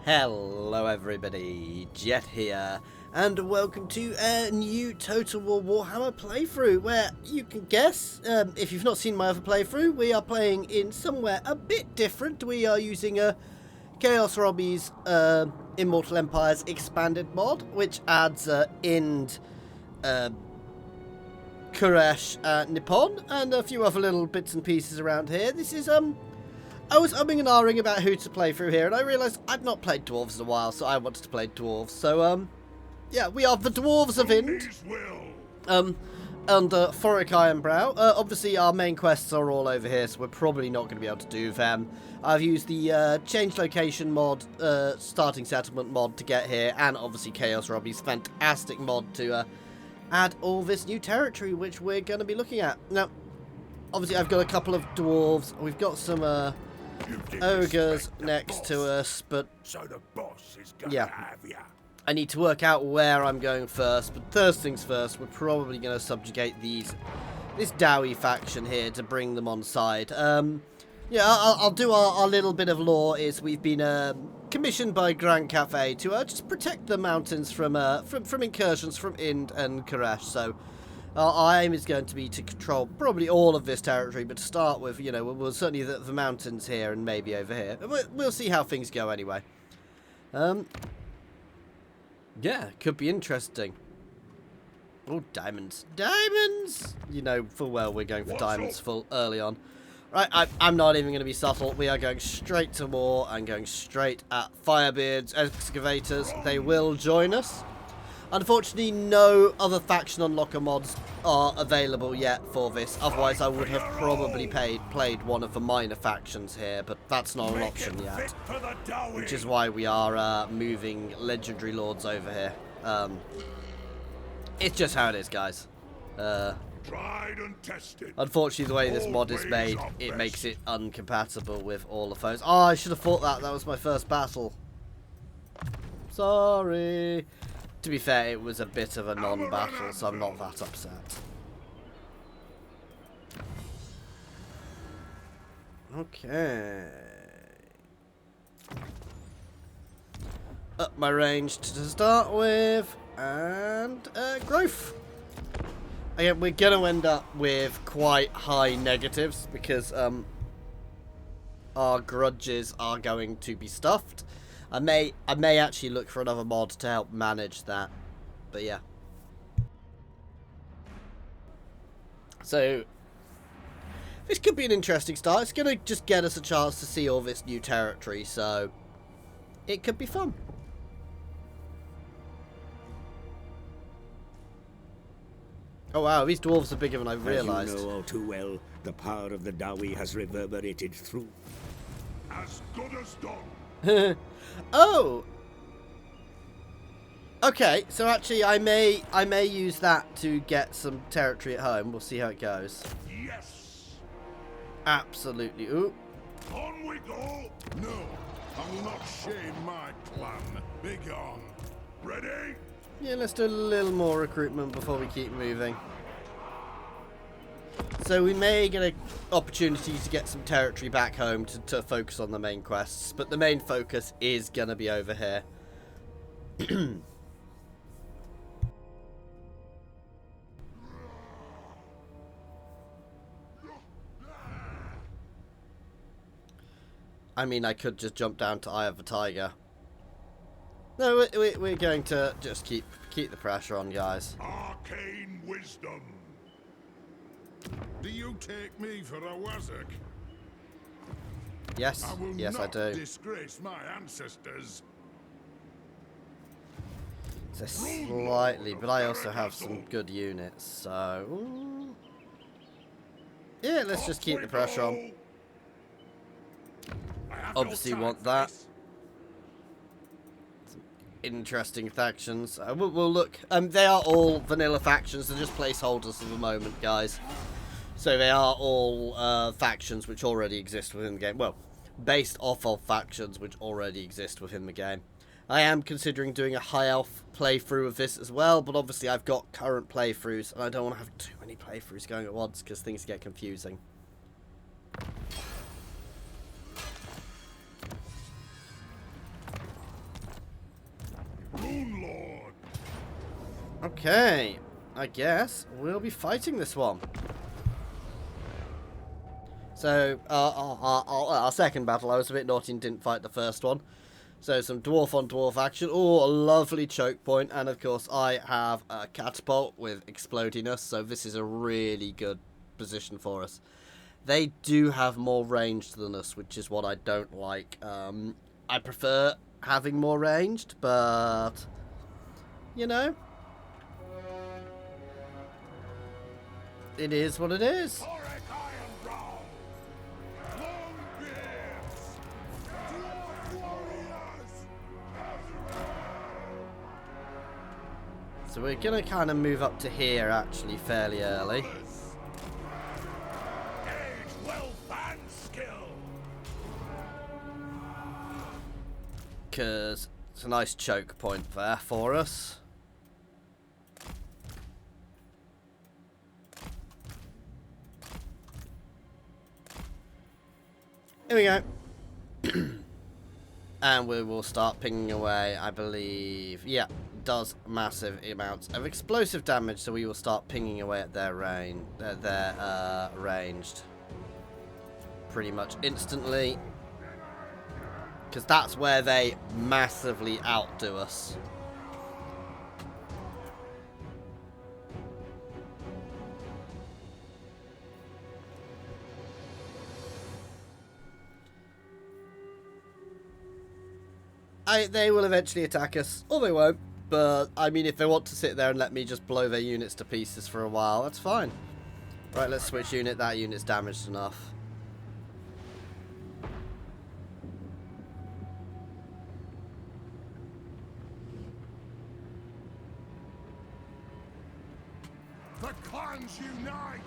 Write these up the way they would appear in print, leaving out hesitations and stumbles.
Hello everybody, Jet here, and welcome to a new Total War Warhammer playthrough, where you can guess, if you've not seen my other playthrough, we are playing in somewhere a bit different. We are using a Chaos Robbie's Immortal Empires Expanded mod, which adds Ind, Khuresh, Nippon, and a few other little bits and pieces around here. This is, I was umming and ahhing about who to play through here, and I realised I'd not played Dwarves in a while, so I wanted to play Dwarves. So, yeah, we are the Dwarfs of Ind, under Thorek Ironbrow. Obviously, our main quests are all over here, so we're probably not going to be able to do them. I've used the change location mod, starting settlement mod to get here, and obviously Chaos Robbie's fantastic mod to add all this new territory, which we're going to be looking at. Now, obviously, I've got a couple of dwarves. We've got some ogres next to us, but so the boss is gonna yeah, have ya. I need to work out where I'm going first. But first things first, we're probably going to subjugate this Dowie faction here to bring them on side. Yeah, I'll do our little bit of lore. Is we've been commissioned by Cathay to just protect the mountains from incursions from Ind and Khuresh. So our aim is going to be to control probably all of this territory, but to start with, you know, we'll certainly the mountains here and maybe over here. We'll see how things go anyway. Yeah, could be interesting. Oh, diamonds. Diamonds! You know full well we're going for diamonds full early on. Right, I'm not even going to be subtle. We are going straight to war and going straight at Firebeard's excavators. They will join us. Unfortunately, no other faction unlocker mods are available yet for this. Otherwise, I would have probably played one of the minor factions here, but that's not an option yet. Which is why we are moving Legendary Lords over here. It's just how it is, guys. Tried and tested. Unfortunately, the way this mod is made, it makes it uncompatible with all the foes. Oh, I should have thought that. That was my first battle. Sorry. To be fair, it was a bit of a non-battle, so I'm not that upset. Okay. Up my range to start with, and growth. Again, we're going to end up with quite high negatives, because our grudges are going to be stuffed. I may actually look for another mod to help manage that, but yeah. So this could be an interesting start. It's going to just get us a chance to see all this new territory, so it could be fun. Oh wow, these dwarves are bigger than I realised. As you know all too well, the power of the Dowie has reverberated through. As good as done. Oh. Okay, so actually I may use that to get some territory at home. We'll see how it goes. Yes. Absolutely. Ooh. On we go. No, I will not shame my plan. Begone. Ready? Yeah, let's do a little more recruitment before we keep moving. So we may get an opportunity to get some territory back home to focus on the main quests, but the main focus is going to be over here. I mean, I could just jump down to Eye of the Tiger. No, we're going to just keep the pressure on, guys. Arcane wisdom. Do you take me for a wazzock? Yes, I will yes, not I do. disgrace my ancestors. So slightly, but I also have some good units, so ooh. Yeah, let's just keep the pressure on. Obviously, want that. Interesting factions. We'll look. They are all vanilla factions. They're just placeholders at the moment, guys. So they are all factions which already exist within the game. Well, based off of factions which already exist within the game. I am considering doing a high elf playthrough of this as well, but obviously I've got current playthroughs, and I don't want to have too many playthroughs going at once because things get confusing. Okay, I guess we'll be fighting this one. So, our second battle, I was a bit naughty and didn't fight the first one. So, some dwarf on dwarf action. Oh, a lovely choke point. And, of course, I have a catapult with explodiness. So, this is a really good position for us. They do have more range than us, which is what I don't like. I prefer having more ranged, but, you know, it is what it is. Thorek Ironbrow! Longbeards! Dwarf warriors! So we're going to kind of move up to here, actually, fairly early. Age, wealth, and skill! Because it's a nice choke point there for us. Here we go. And we will start pinging away, I believe. Yeah, does massive amounts of explosive damage, so we will start pinging away at their ranged pretty much instantly. Because that's where they massively outdo us. They will eventually attack us, or they won't. But, I mean, if they want to sit there and let me just blow their units to pieces for a while, that's fine. Right, let's switch unit. That unit's damaged enough. The clans unite!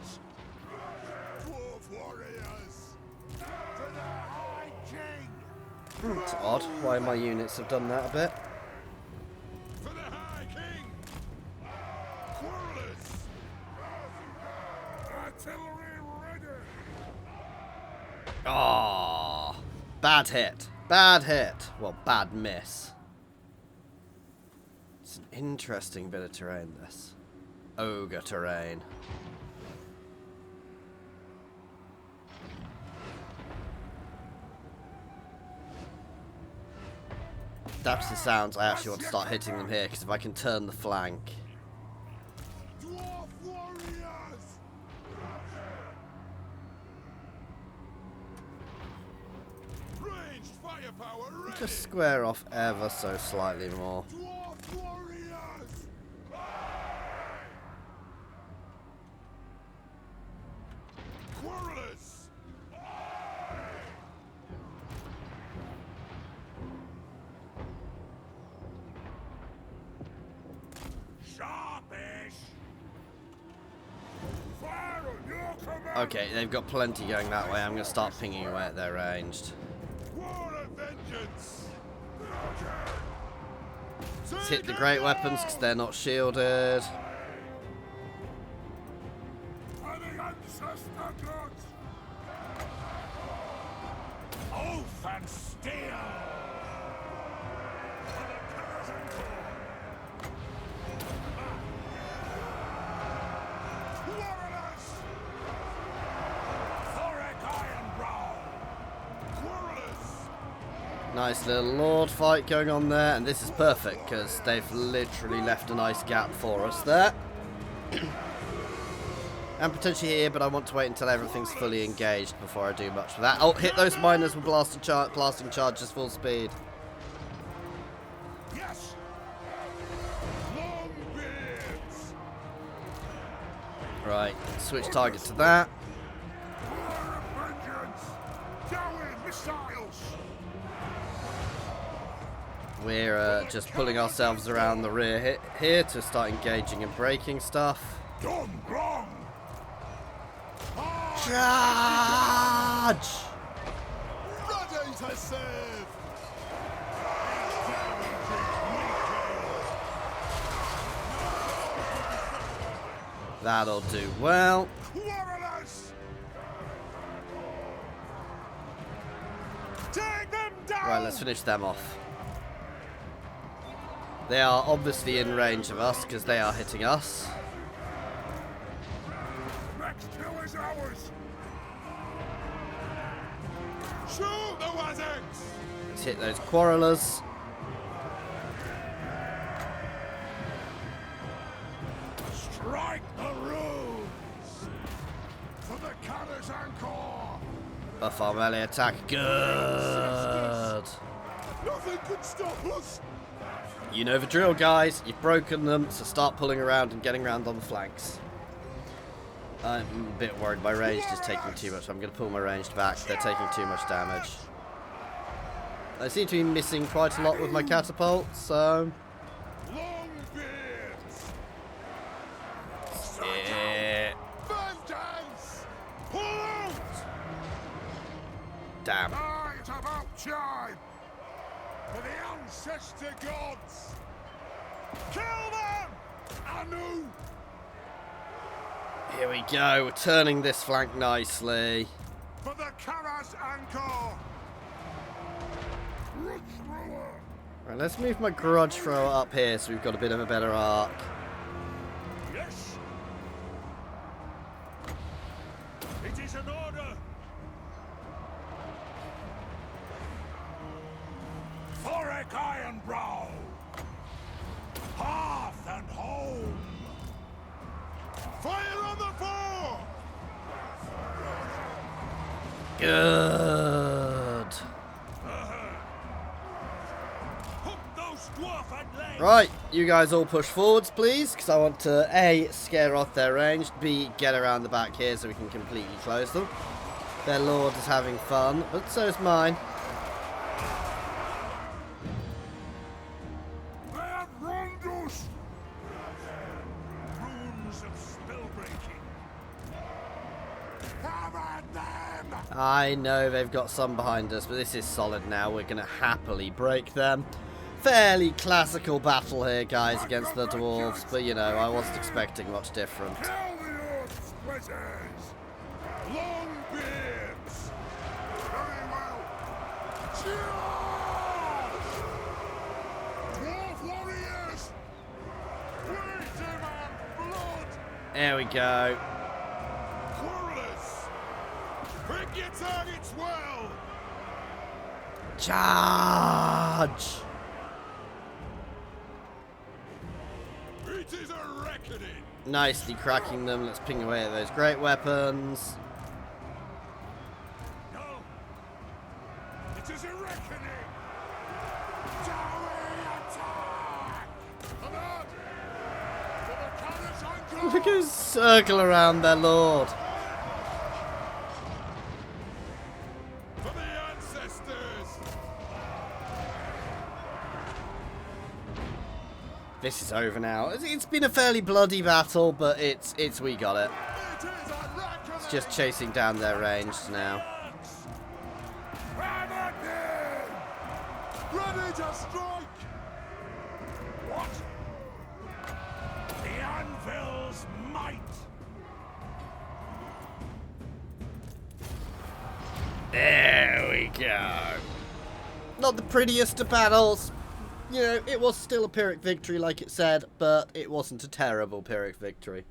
Dwarf warriors! For the High King! It's odd why my units have done that a bit. For the High King! Quarrelers! Artillery ready! Oh, bad hit. Bad hit. Well, bad miss. It's an interesting bit of terrain, this. Ogre terrain. That's the sounds I actually want to start hitting them here, because if I can turn the flank. Dwarf warriors! Ranged firepower ready! Just square off ever so slightly more. Dwarf warriors! Quarrelers! Sharpish! Fire on your command! Okay, they've got plenty going that way. I'm going to start pinging away at their ranged. War of vengeance! Let's hit the great weapons because they're not shielded. For the ancestor gods! Oath and steel! For the pillars and core! Warriors! Thorek Ironbrow! Quarrelers! Nice little lord fight going on there, and this is perfect because they've literally left a nice gap for us there. And potentially here, but I want to wait until everything's fully engaged before I do much for that. Oh, hit those miners with blasting charges full speed. Yes! Longbeards! Right, switch target to that. War of vengeance! Down missiles! We're just pulling ourselves around the rear here to start engaging and breaking stuff. Done wrong! Charge! Ready to serve! That'll do well. Quarrelers! Take them down! Right, let's finish them off. They are obviously in range of us because they are hitting us. Next kill is ours. Shoot the Wazaks! Let's hit those quarrelers. Strike the runes for the Catay's Anchor. Buff our melee attack. Good. Nothing can stop us. You know the drill, guys. You've broken them, so start pulling around and getting around on the flanks. I'm a bit worried my ranged is taking too much. I'm going to pull my ranged back. They're taking too much damage. I seem to be missing quite a lot with my catapults, so... Longbeards. Yeah. Vengeance. Pull out. Damn. Night about time. For the ancestor gods. Kill them. Anu. Here we go. We're turning this flank nicely. For the Catay's Anchor. Right, let's move my grudge thrower up here so we've got a bit of a better arc. Yes. It is an order. Thorek Ironbrow. Hearth and home. Fire on the four. Good. Hook those dwarf and legs. Right, you guys all push forwards, please, because I want to A, scare off their range, B, get around the back here so we can completely close them. Their lord is having fun, but so is mine. They have wronged us. Runes of spell breaking. Come at them. I know they've got some behind us, but this is solid now. We're going to happily break them. Fairly classical battle here, guys, against the dwarves, but you know, I wasn't expecting much different. Kill the earth's splitters. Longbeards. Very well. Charge! Dwarf warriors. We demand blood. There we go. Quarrelers. Pick your targets well. Charge! It is a reckoning. Nicely cracking them. Let's ping away at those great weapons. No. It is a reckoning. Tower attack. Come on. For the Catay's Anchor. Look at circle around their lord. For the ancestors. This is over now. It's been a fairly bloody battle, but it's we got it. It is a reckoning. It's just chasing down their range now. Ready to strike! What? The anvil's might! There we go. Not the prettiest of battles. You know, it was still a Pyrrhic victory, like it said, but it wasn't a terrible Pyrrhic victory.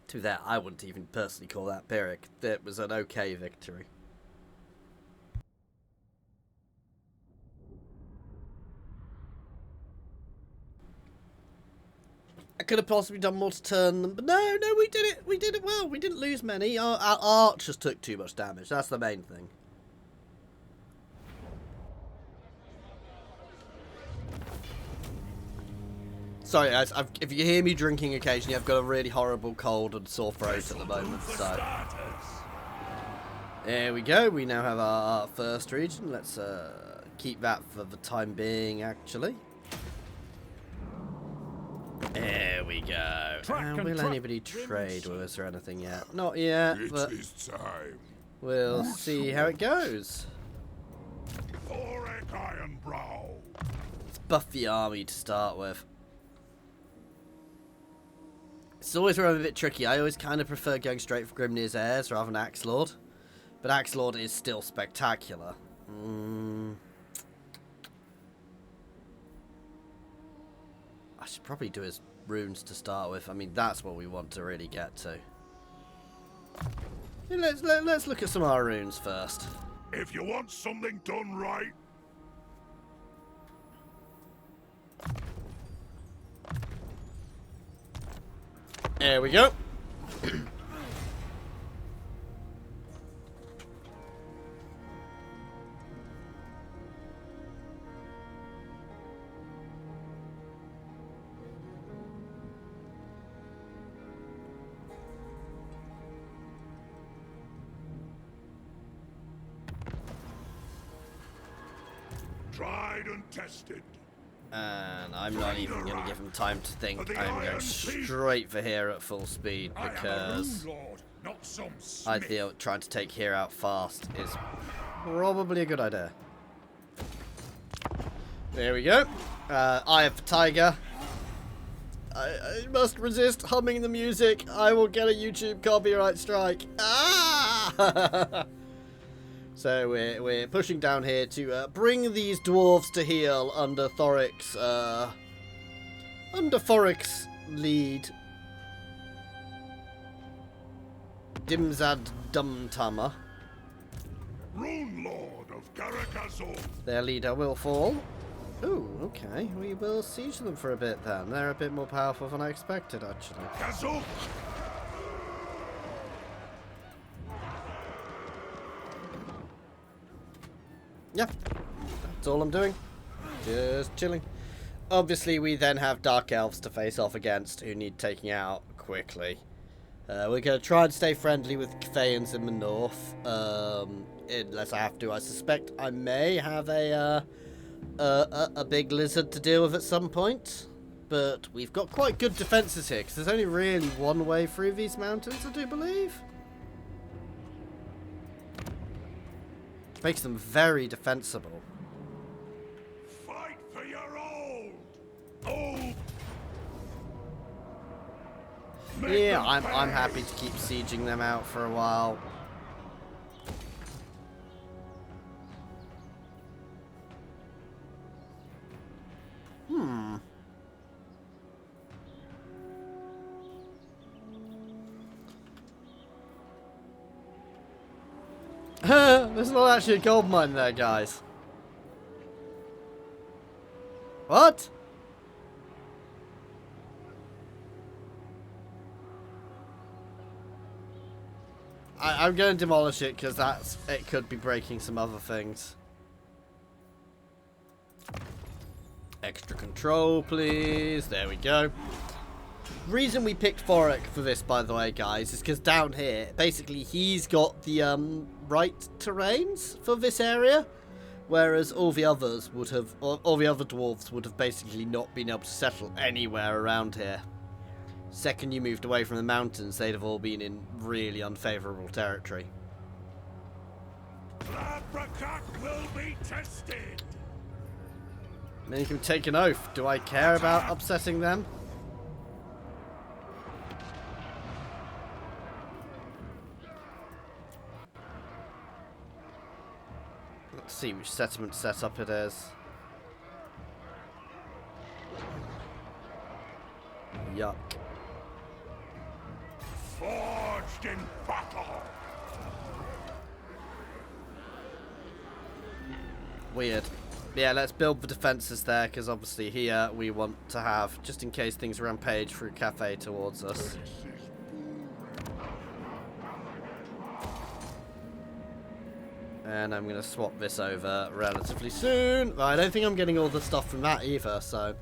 To that, I wouldn't even personally call that Pyrrhic. It was an okay victory. I could have possibly done more to turn them, but no, we did it. We did it well. We didn't lose many. Our archers took too much damage. That's the main thing. Sorry guys, if you hear me drinking occasionally, I've got a really horrible cold and sore throat at the moment, so... There we go, we now have our first region. Let's keep that for the time being, actually. There we go. Will anybody trade with us or anything yet? Not yet, but It is time. we'll see how it goes. Thorek Ironbrow. Let's buff the army to start with. It's always a bit tricky. I always kind of prefer going straight for Grimnir's heirs rather than Axe Lord. But Axe Lord is still spectacular. should probably do his runes to start with. I mean, that's what we want to really get to. Yeah, let's look at some of our runes first. If you want something done right, there we go. tried and tested. And I'm not even going to give him time to think. I'm going straight for here at full speed because I feel trying to take here out fast is probably a good idea. There we go. Eye of the Tiger. I must resist humming the music. I will get a YouTube copyright strike. Ah! So we're pushing down here to bring these dwarves to heel under Thorek's lead. Dimzad Dumtama. Rune Lord of Karakazor. Their leader will fall. Ooh, okay. We will siege them for a bit then. They're a bit more powerful than I expected, actually. Kazoo. Yeah, that's all I'm doing. Just chilling. Obviously, we then have Dark Elves to face off against, who need taking out quickly. We're going to try and stay friendly with Cathayans in the north. Unless I have to. I suspect I may have a big lizard to deal with at some point. But we've got quite good defences here, because there's only really one way through these mountains, I do believe. Makes them very defensible. Fight for your old. Yeah, I'm happy to keep sieging them out for a while. There's not actually a gold mine there, guys. What? I'm going to demolish it because it could be breaking some other things. Extra control, please. There we go. Reason we picked Thorek for this, by the way, guys, is because down here, basically, he's got the right terrains for this area, whereas all the others would have, all the other dwarves would have basically not been able to settle anywhere around here. Second you moved away from the mountains, they'd have all been in really unfavourable territory. Labracot will be tested. Then you can take an oath. Do I care about upsetting them? Let's see which settlement setup it is. Yuck. Forged in battle. Weird. Yeah, let's build the defences there, because obviously here we want to have, just in case things rampage through Cathay towards us. And I'm going to swap this over relatively soon. But I don't think I'm getting all the stuff from that either, so...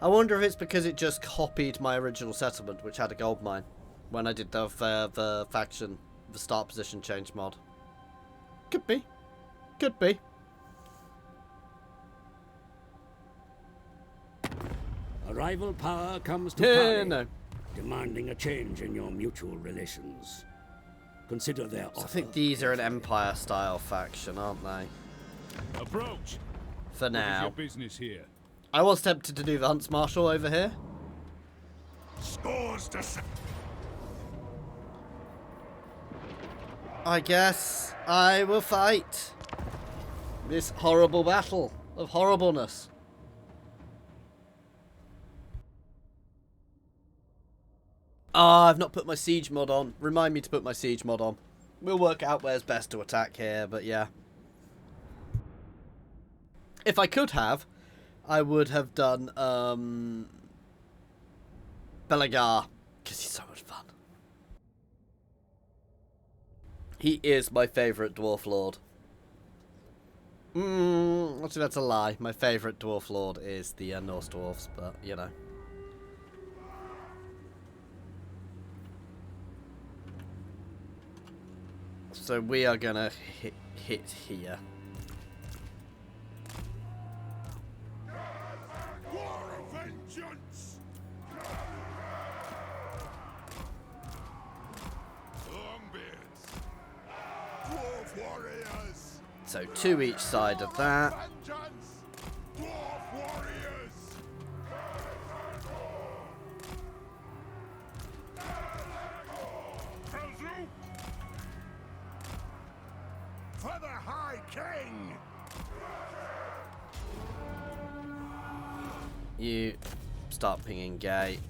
I wonder if it's because it just copied my original settlement, which had a gold mine, when I did the faction, the start position change mod. Could be. Could be. A rival power comes to parley, No. demanding a change in your mutual relations. Consider their offer. I think these are an Empire-style faction, aren't they? Approach. For What is now. your business here? I was tempted to do the Hunts Marshal over here. Scores to set. I guess I will fight this horrible battle of horribleness. Ah, I've not put my siege mod on. Remind me to put my siege mod on. We'll work out where's best to attack here, but yeah. If I could have, I would have done Belagar, because he's so much fun. He is my favourite Dwarf Lord. Actually, that's a lie. My favourite Dwarf Lord is the Norse Dwarfs, but, you know. So we are going to hit here. War of vengeance! Longbeards! Dwarf warriors! So 2 each side of that. Vengeance! Dwarf warriors! For the High King! You start pinging gate.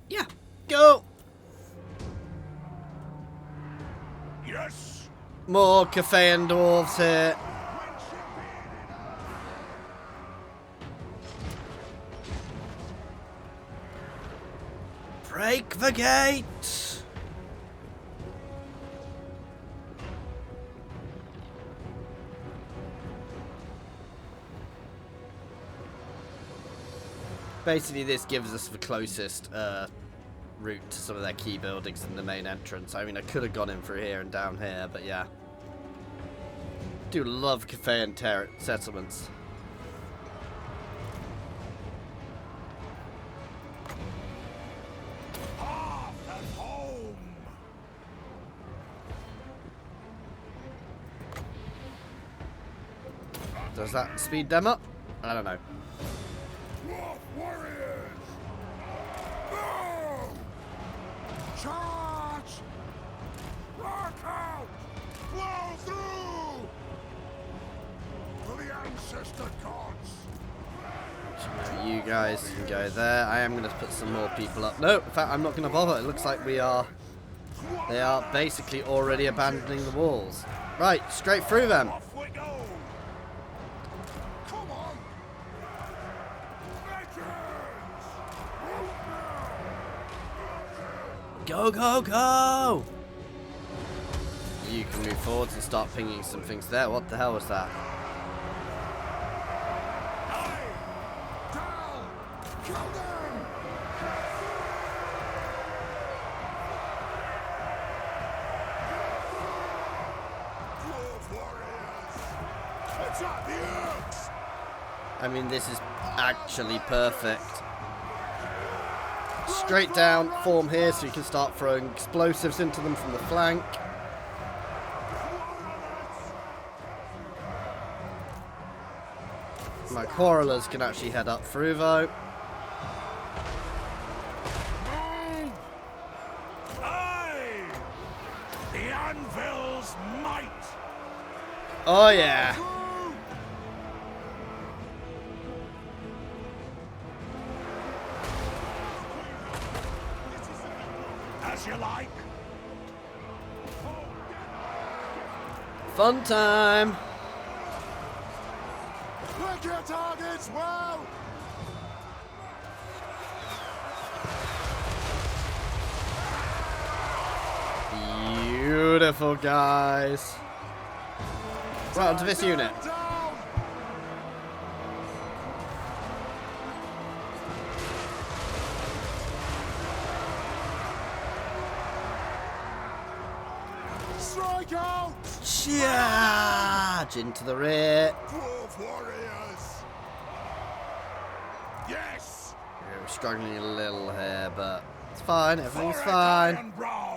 Yeah, go! Yes! More Cathay and dwarves here. Break the gate! Basically, this gives us the closest route to some of their key buildings in the main entrance. I mean, I could have gone in through here and down here, but yeah. Do love Cathay and settlements. Half at home! Does that speed them up? I don't know. Dwarf warriors! No! Charge! Rock out! Blow through! For the ancestor gods! You guys can go there. I am going to put some more people up. No, in fact, I'm not going to bother. It looks like they are basically already abandoning the walls. Right, straight through them. Off we go! Come on! Veterans! Go, go, go! You can move forwards and start pinging some things there. What the hell was that? Down! Kill them! Dwarf warriors! Attack the Urks! I mean, this is actually perfect. Straight down, form here so you can start throwing explosives into them from the flank. My quarrelers can actually head up through though. Aye! The anvil's might! Oh yeah. As you like. Fun time. Pick your targets well! Beautiful, guys. Right, onto this unit. Down! Strike out! Charge into the rear. Dwarf warriors! Yes! Yeah, we're struggling a little here, but it's fine. Everything's Thorek fine. Ironbrow!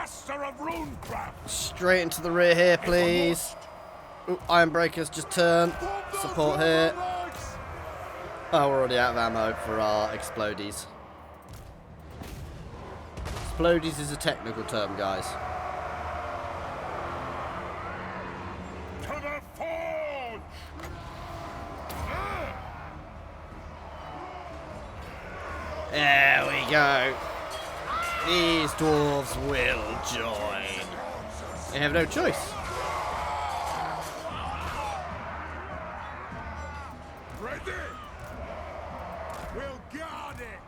master of runecraft. Straight into the rear here, please. Ooh, Ironbreakers, just turn. Support here. Oh, we're already out of ammo for our explodies. Explodies is a technical term, guys. To the forge! There we go. These dwarves will join. They have no choice. Ready? We'll guard it.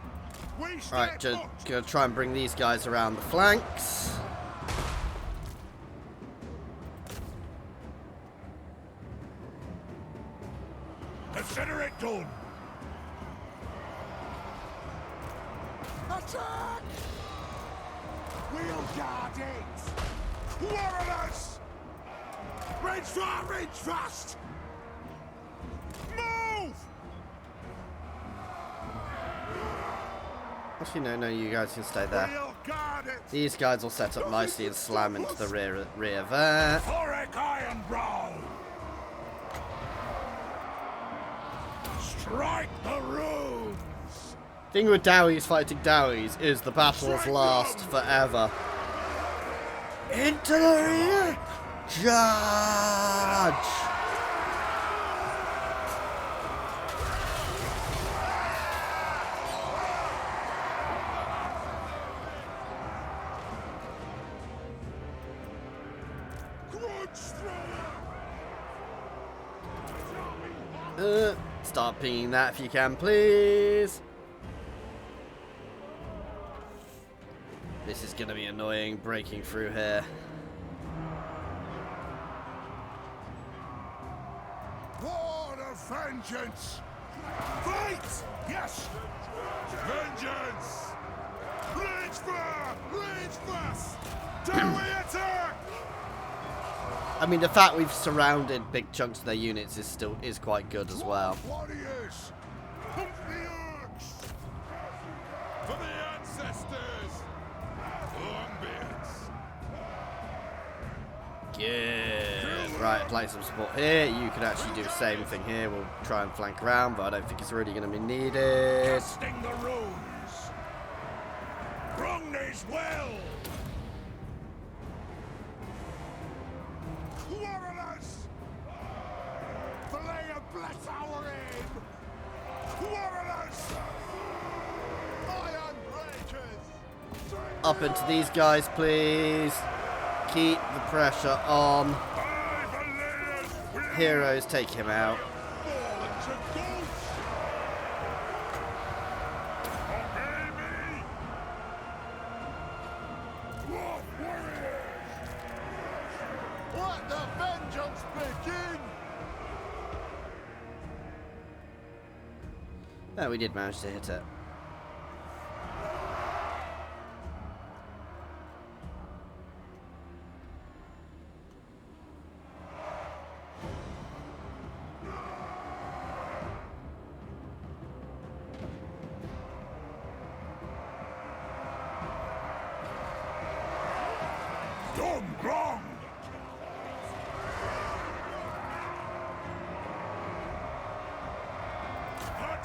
We stay Right, put. gonna try and bring these guys around the flanks. Consider it done. Attack! We'll guard it. Warriors! Range far, range fast! Move! Actually, no, you guys can stay there. We'll guard it. These guys will set up nicely and slam into the rear there. Thorek Ironbrow! Strike the runes! Thing with Dowies fighting Dowies is the battles last forever. Into the rear! Charge! Start pinging that if you can, please. This is going to be annoying, breaking through here. War of vengeance! Fight! Yes! Vengeance! Rage fire! Rage fast! Dowie attack! I mean, the fact we've surrounded big chunks of their units is quite good as well. Warriors! Pump the orcs! For the ancestors! Ambience! Good. Right, I'd like some support here. You could actually do the same thing here. We'll try and flank around, but I don't think it's really going to be needed. Casting the runes! Rung these well! Warriors! Flay bless our aim! Warriors! Iron breakers! Up into these guys, please. Keep the pressure on. Heroes, take him out. Let the vengeance begin! No, we did manage to hit it. Done wrong!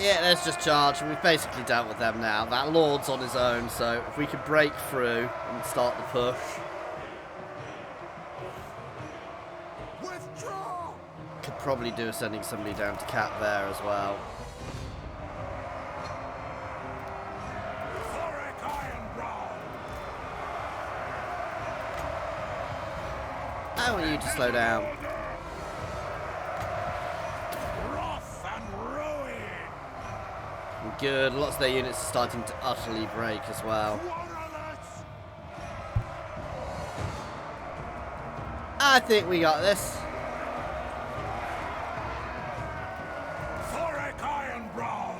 Yeah, let's just charge. We've basically dealt with them now. That Lord's on his own, so if we could break through and start the push. Withdraw! Could probably do with sending somebody down to Cat there as well. Thorek Ironbrow! I want you to slow down. Wrath and ruin! Good. Lots of their units are starting to utterly break as well. Warriors! I think we got this. Thorek Ironbrow!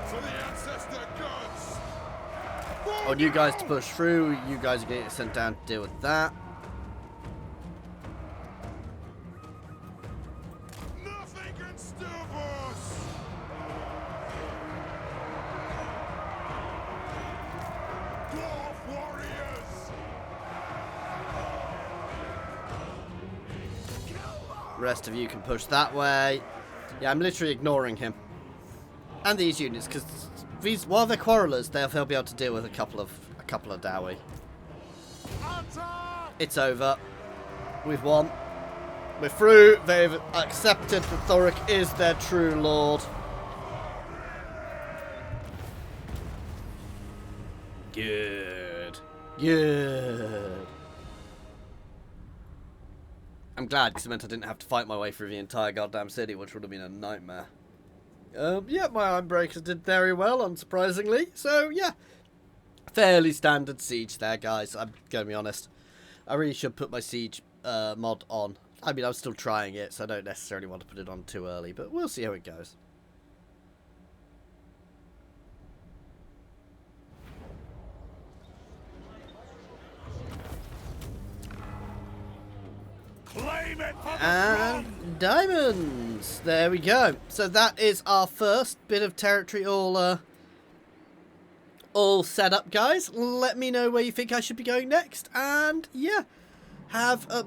For the ancestor gods! I want you guys to push through. You guys are getting sent down to deal with that. Nothing can stop us! Dwarf warriors! The rest of you can push that way. Yeah, I'm literally ignoring him. And these units, because these, while they're quarrelers, they'll be able to deal with a couple of Dowie. It's over. We've won. We're through. They've accepted that Thorek is their true lord. Good. Good. I'm glad, because it meant I didn't have to fight my way through the entire goddamn city, which would have been a nightmare. Yeah, my Ironbreakers did very well, unsurprisingly. So, yeah. Fairly standard siege there, guys. I'm going to be honest. I really should put my siege mod on. I mean, I'm still trying it, so I don't necessarily want to put it on too early, but we'll see how it goes. Claim it for the And Diamonds! There we go. So that is our first bit of territory all set up, guys. Let me know where you think I should be going next. And, yeah, have a...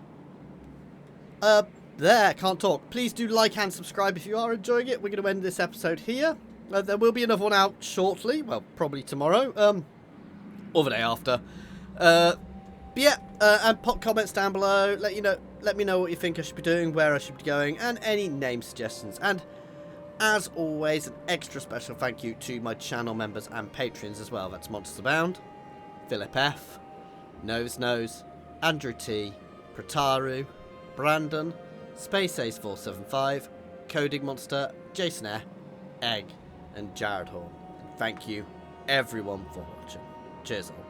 there, can't talk. Please do like and subscribe if you are enjoying it. We're going to end this episode here. There will be another one out shortly. Well, probably tomorrow. Or the day after. But yeah, and pop comments down below. Let me know what you think I should be doing, where I should be going, and any name suggestions. And as always, an extra special thank you to my channel members and patrons as well. That's Monsters Abound, Philip F, Nose, Andrew T, Prataru, Brandon, Space Ace 475, Coding Monster, Jason F, Egg, and Jared Horn. And thank you everyone for watching. Cheers all.